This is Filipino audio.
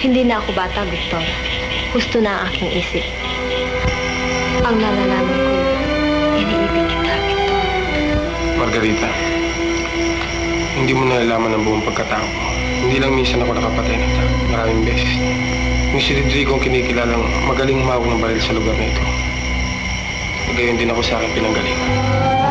Hindi na ako bata, Victor. Gusto na ang aking isip. Ang nalalaman ko, iniibig kita, Victor. Margarita, hindi mo nalalaman ang buong pagkatao ko. Hindi lang minsan ako nakapatay ng tao. Maraming beses. Yung si Rodrigo ang kinikilalang magaling humawak ng baril sa lugar na ito. Gayon din ako sa akin pinanggalingan.